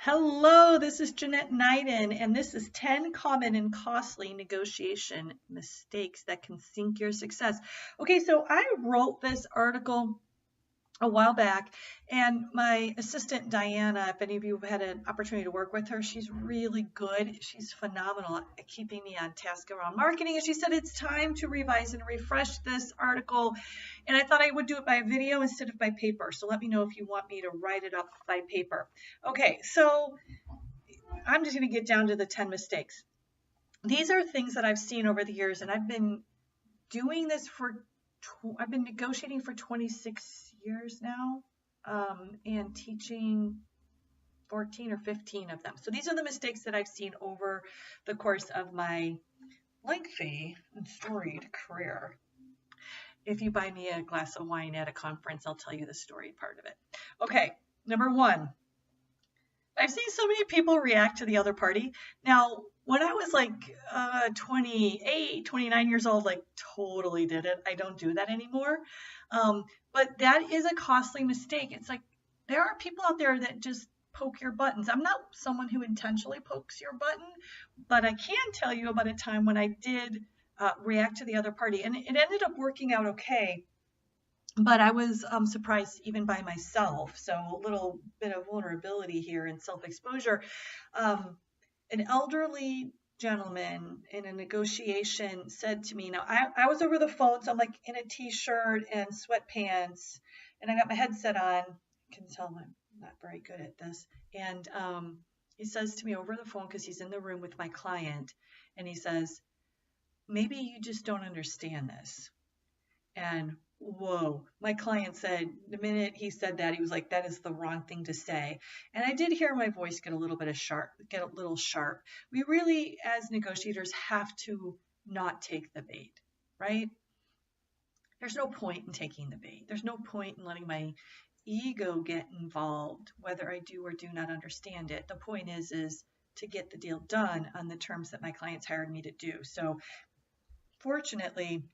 Hello, this is Jeanette Knighton, and this is 10 common and costly negotiation mistakes that can sink your success. Okay, so I wrote this article a while back, and my assistant Diana, if any of you have had an opportunity to work with her, she's really good. She's phenomenal at keeping me on task around marketing. And she said it's time to revise and refresh this article. And I thought I would do it by video instead of by paper. So let me know if you want me to write it up by paper. Okay, so I'm just going to get down to the 10 mistakes. These are things that I've seen over the years, and I've been doing this I've been negotiating for 26 years now, and teaching 14 or 15 of them. So these are the mistakes that I've seen over the course of my lengthy and storied career. If you buy me a glass of wine at a conference, I'll tell you the storied part of it. Okay, number one. I've seen so many people react to the other party. Now, when I was like 28, 29 years old, like totally did it. I don't do that anymore. But that is a costly mistake. It's like there are people out there that just poke your buttons. I'm not someone who intentionally pokes your button, but I can tell you about a time when I did react to the other party, and it ended up working out okay. But I was surprised even by myself. So a little bit of vulnerability here and self-exposure. An elderly gentleman in a negotiation said to me, now I was over the phone, so I'm like in a t-shirt and sweatpants, and I got my headset on. You can tell I'm not very good at this. And he says to me over the phone, because he's in the room with my client, and he says, maybe you just don't understand this. And whoa, my client said, the minute he said that, he was like, that is the wrong thing to say. And I did hear my voice get a little sharp. We really, as negotiators, have to not take the bait, right? There's no point in taking the bait. There's no point in letting my ego get involved, whether I do or do not understand it. The point is to get the deal done on the terms that my clients hired me to do. So fortunately,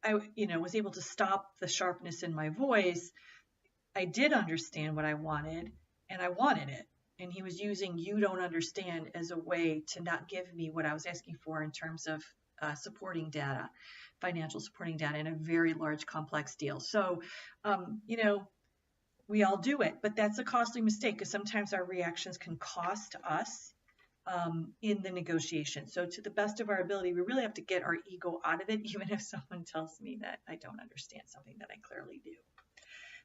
I was able to stop the sharpness in my voice. I did understand what I wanted, and I wanted it. And he was using "you don't understand" as a way to not give me what I was asking for in terms of supporting data, financial supporting data in a very large, complex deal. So, we all do it, but that's a costly mistake because sometimes our reactions can cost us in the negotiation. So to the best of our ability, we really have to get our ego out of it, even if someone tells me that I don't understand something that I clearly do.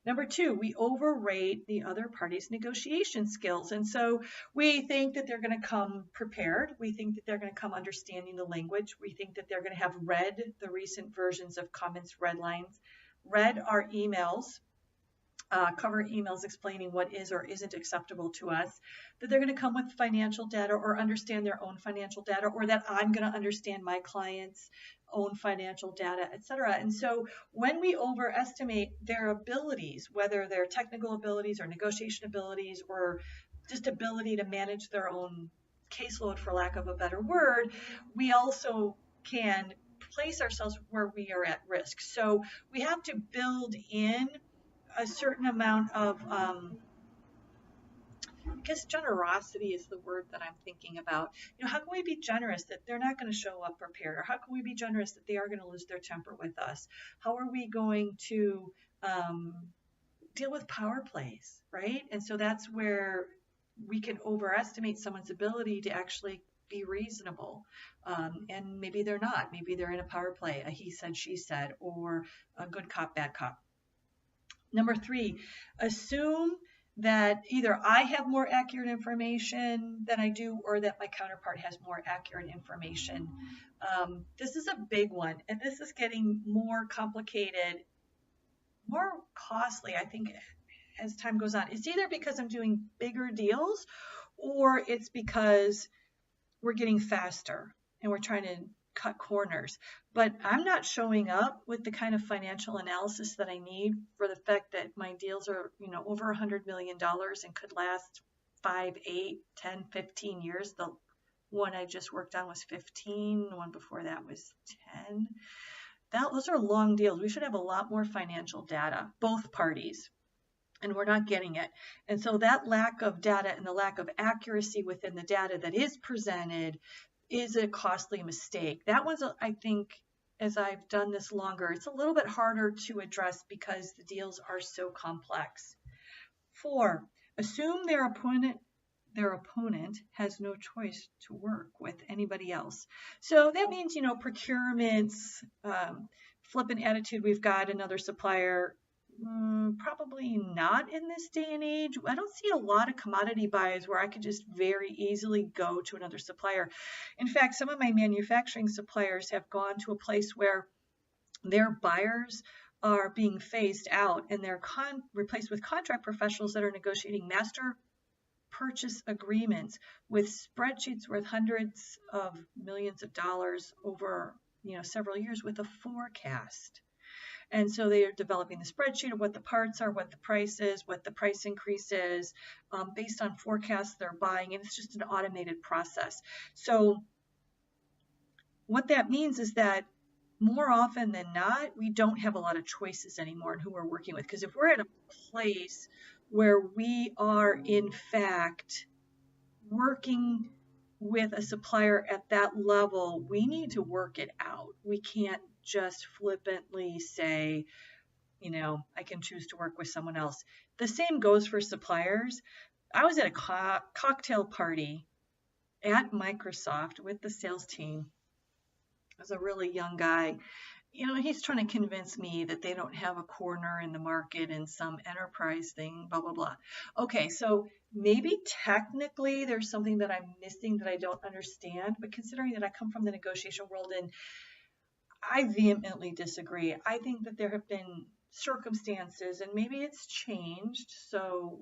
Number two, we overrate the other party's negotiation skills. And so we think that they're going to come prepared. We think that they're going to come understanding the language. We think that they're going to have read the recent versions of comments, red lines, read our emails, cover emails explaining what is or isn't acceptable to us, that they're going to come with financial data or understand their own financial data, or that I'm going to understand my client's own financial data, etc. And so when we overestimate their abilities, whether they're technical abilities or negotiation abilities or just ability to manage their own caseload, for lack of a better word, we also can place ourselves where we are at risk. So we have to build in a certain amount of, I guess generosity is the word that I'm thinking about. How can we be generous that they're not going to show up prepared? Or how can we be generous that they are going to lose their temper with us? How are we going to deal with power plays, right? And so that's where we can overestimate someone's ability to actually be reasonable. And maybe they're not. Maybe they're in a power play, a he said, she said, or a good cop, bad cop. Number three, assume that either I have more accurate information than I do, or that my counterpart has more accurate information. This is a big one, and this is getting more complicated, more costly, I think, as time goes on. It's either because I'm doing bigger deals, or it's because we're getting faster and we're trying to cut corners, but I'm not showing up with the kind of financial analysis that I need for the fact that my deals are, over $100 million and could last 5, 8, 10, 15 years. The one I just worked on was 15. The one before that was 10. Those are long deals. We should have a lot more financial data, both parties. and we're not getting it. And so that lack of data and the lack of accuracy within the data that is presented is a costly mistake. That one's, I think, as I've done this longer, it's a little bit harder to address because the deals are so complex. 4, assume their opponent has no choice to work with anybody else. So that means, procurements, flippant attitude, we've got another supplier. Probably not in this day and age. I don't see a lot of commodity buys where I could just very easily go to another supplier. In fact, some of my manufacturing suppliers have gone to a place where their buyers are being phased out and they're replaced with contract professionals that are negotiating master purchase agreements with spreadsheets worth hundreds of millions of dollars over several years with a forecast. And so they are developing the spreadsheet of what the parts are, what the price is, what the price increase is, based on forecasts they're buying, and it's just an automated process. So what that means is that more often than not, we don't have a lot of choices anymore in who we're working with. Because if we're at a place where we are, in fact, working with a supplier at that level, we need to work it out. We can't just flippantly say, I can choose to work with someone else. The same goes for suppliers. I was at a cocktail party at Microsoft with the sales team. I was a really young guy. He's trying to convince me that they don't have a corner in the market in some enterprise thing, blah, blah, blah. Okay, so maybe technically there's something that I'm missing that I don't understand, but considering that I come from the negotiation world and I vehemently disagree. I think that there have been circumstances, and maybe it's changed, so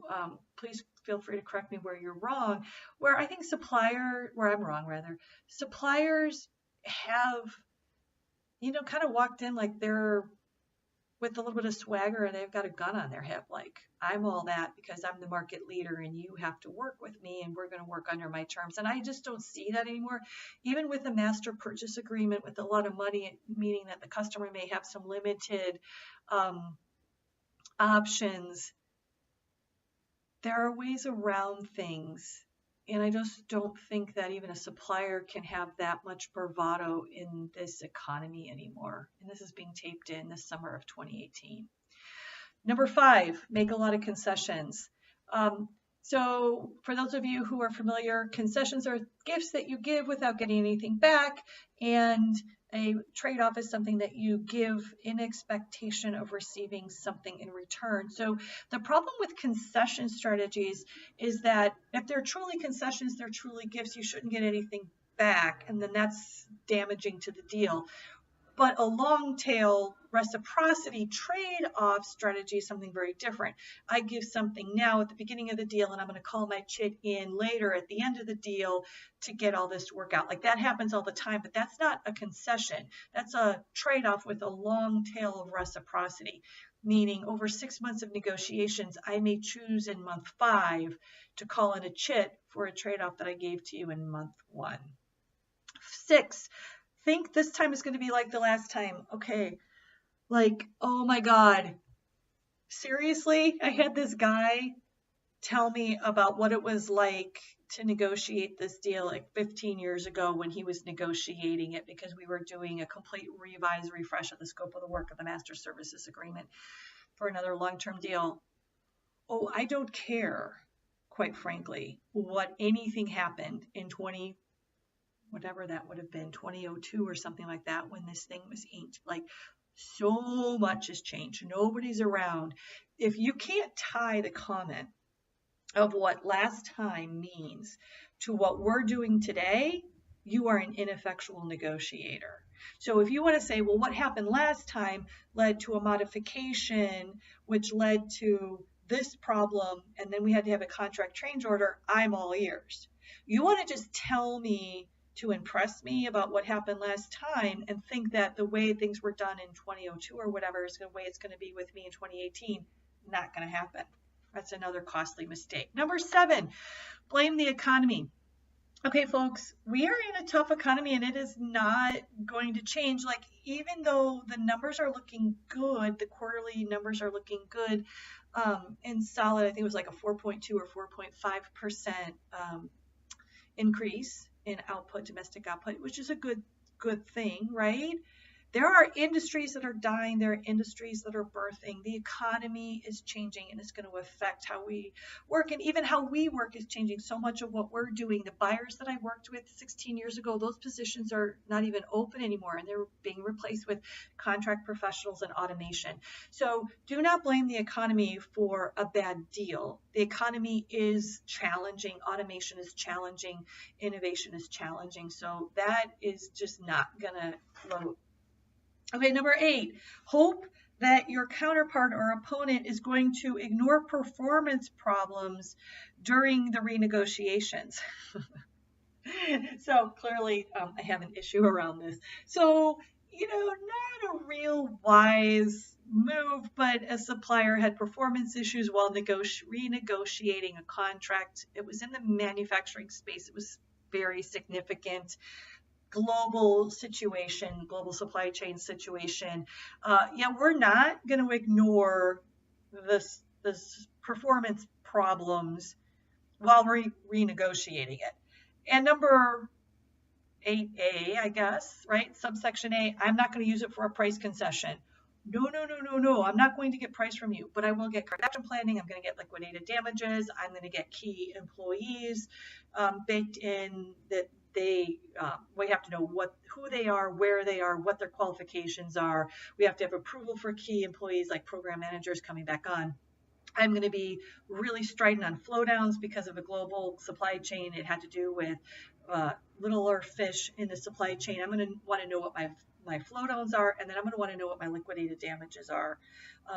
please feel free to correct me where you're wrong, where I think where I'm wrong rather, suppliers have, kind of walked in like they're with a little bit of swagger and they've got a gun on their hip, like, I'm all that because I'm the market leader and you have to work with me and we're going to work under my terms. And I just don't see that anymore. Even with a master purchase agreement with a lot of money, meaning that the customer may have some limited options, there are ways around things. And I just don't think that even a supplier can have that much bravado in this economy anymore. And this is being taped in this summer of 2018. Number 5, make a lot of concessions. So for those of you who are familiar, concessions are gifts that you give without getting anything back, and a trade-off is something that you give in expectation of receiving something in return. So the problem with concession strategies is that if they're truly concessions, they're truly gifts, you shouldn't get anything back, and then that's damaging to the deal. But a long tail reciprocity trade-off strategy is something very different. I give something now at the beginning of the deal, and I'm going to call my chit in later at the end of the deal to get all this to work out. Like, that happens all the time, but that's not a concession. That's a trade-off with a long tail of reciprocity, meaning over 6 months of negotiations, I may choose in month 5 to call in a chit for a trade-off that I gave to you in month 1. 6, think this time is going to be like the last time. Okay, like, oh my God, seriously? I had this guy tell me about what it was like to negotiate this deal like 15 years ago when he was negotiating it, because we were doing a complete refresh of the scope of the work of the master services agreement for another long-term deal. Oh, I don't care, quite frankly, what anything happened in whatever that would have been, 2002 or something like that, when this thing was inked. Like, so much has changed. Nobody's around. If you can't tie the comment of what last time means to what we're doing today, you are an ineffectual negotiator. So if you want to say, well, what happened last time led to a modification, which led to this problem, and then we had to have a contract change order, I'm all ears. You want to just tell me to impress me about what happened last time and think that the way things were done in 2002 or whatever is the way it's going to be with me in 2018. Not going to happen. That's another costly mistake. Number 7, blame the economy. Okay, folks, we are in a tough economy and it is not going to change. Like, even though the numbers are looking good, the quarterly numbers are looking good, in solid, I think it was like a 4.2 or 4.5% increase in output, domestic output, which is a good thing, right? There are industries that are dying. There are industries that are birthing. The economy is changing, and it's going to affect how we work, and even how we work is changing. So much of what we're doing, the buyers that I worked with 16 years ago, those positions are not even open anymore, and they're being replaced with contract professionals and automation. So do not blame the economy for a bad deal. The economy is challenging. Automation is challenging. Innovation is challenging. So that is just not going to float. Okay, number 8, hope that your counterpart or opponent is going to ignore performance problems during the renegotiations. So clearly I have an issue around this. So, not a real wise move, but a supplier had performance issues while renegotiating a contract. It was in the manufacturing space. It was very significant. Global situation, global supply chain situation. We're not going to ignore this performance problems while renegotiating it. And number 8A, I guess, right? Subsection A, I'm not going to use it for a price concession. No. I'm not going to get price from you, but I will get action planning. I'm going to get liquidated damages. I'm going to get key employees baked in that we have to know who they are, where they are, what their qualifications are. We have to have approval for key employees like program managers coming back on. I'm going to be really strident on flow downs because of a global supply chain. It had to do with littler fish in the supply chain. I'm going to want to know what my flow downs are, and then I'm going to want to know what my liquidated damages are,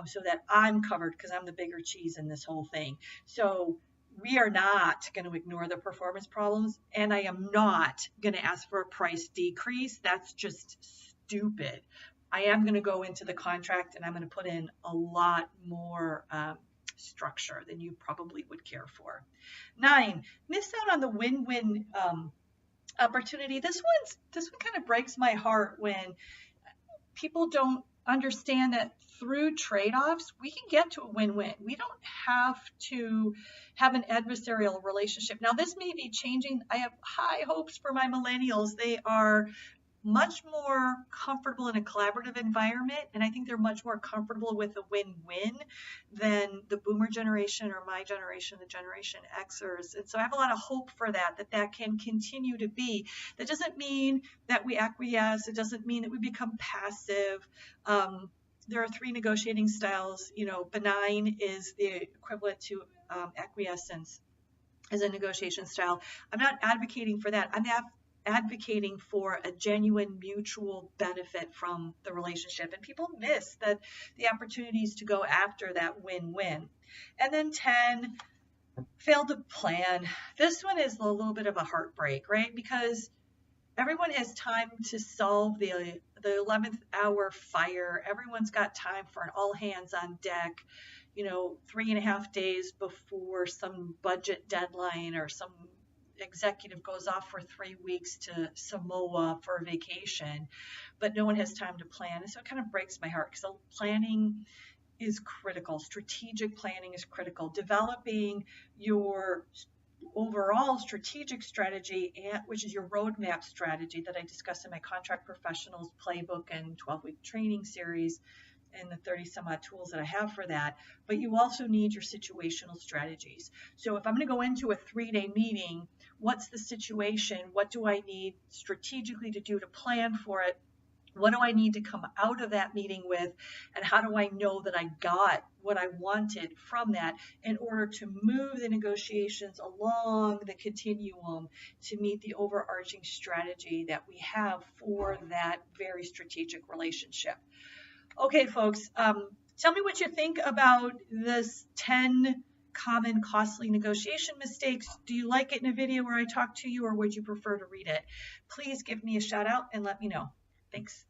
so that I'm covered because I'm the bigger cheese in this whole thing. So we are not going to ignore the performance problems, and I am not going to ask for a price decrease. That's just stupid. I am going to go into the contract, and I'm going to put in a lot more structure than you probably would care for. 9, miss out on the win-win opportunity. This one kind of breaks my heart when people don't understand that through trade-offs, we can get to a win-win. We don't have to have an adversarial relationship. Now, this may be changing. I have high hopes for my millennials. They are much more comfortable in a collaborative environment, and I think they're much more comfortable with a win-win than the boomer generation or my generation, the Generation Xers. And so I have a lot of hope for that can continue to be. That doesn't mean that we acquiesce. It doesn't mean that we become passive. There are 3 negotiating styles. Benign is the equivalent to acquiescence as a negotiation style. I'm not advocating for that. I'm advocating for a genuine mutual benefit from the relationship, and people miss the opportunities to go after that win-win. And then 10, fail to plan. This one is a little bit of a heartbreak, right? Because everyone has time to solve the 11th hour fire. Everyone's got time for an all hands on deck, 3.5 days before some budget deadline or some executive goes off for 3 weeks to Samoa for a vacation, but no one has time to plan. And so it kind of breaks my heart, because planning is critical. Strategic planning is critical. Developing your overall strategic strategy, which is your roadmap strategy that I discuss in my Contract Professionals Playbook and 12-week training series, and the 30 some odd tools that I have for that. But you also need your situational strategies. So if I'm going to go into a 3-day meeting, what's the situation? What do I need strategically to do to plan for it? What do I need to come out of that meeting with? And how do I know that I got what I wanted from that in order to move the negotiations along the continuum to meet the overarching strategy that we have for that very strategic relationship? Okay, folks, tell me what you think about this 10 common costly negotiation mistakes. Do you like it in a video where I talk to you, or would you prefer to read it? Please give me a shout out and let me know. Thanks.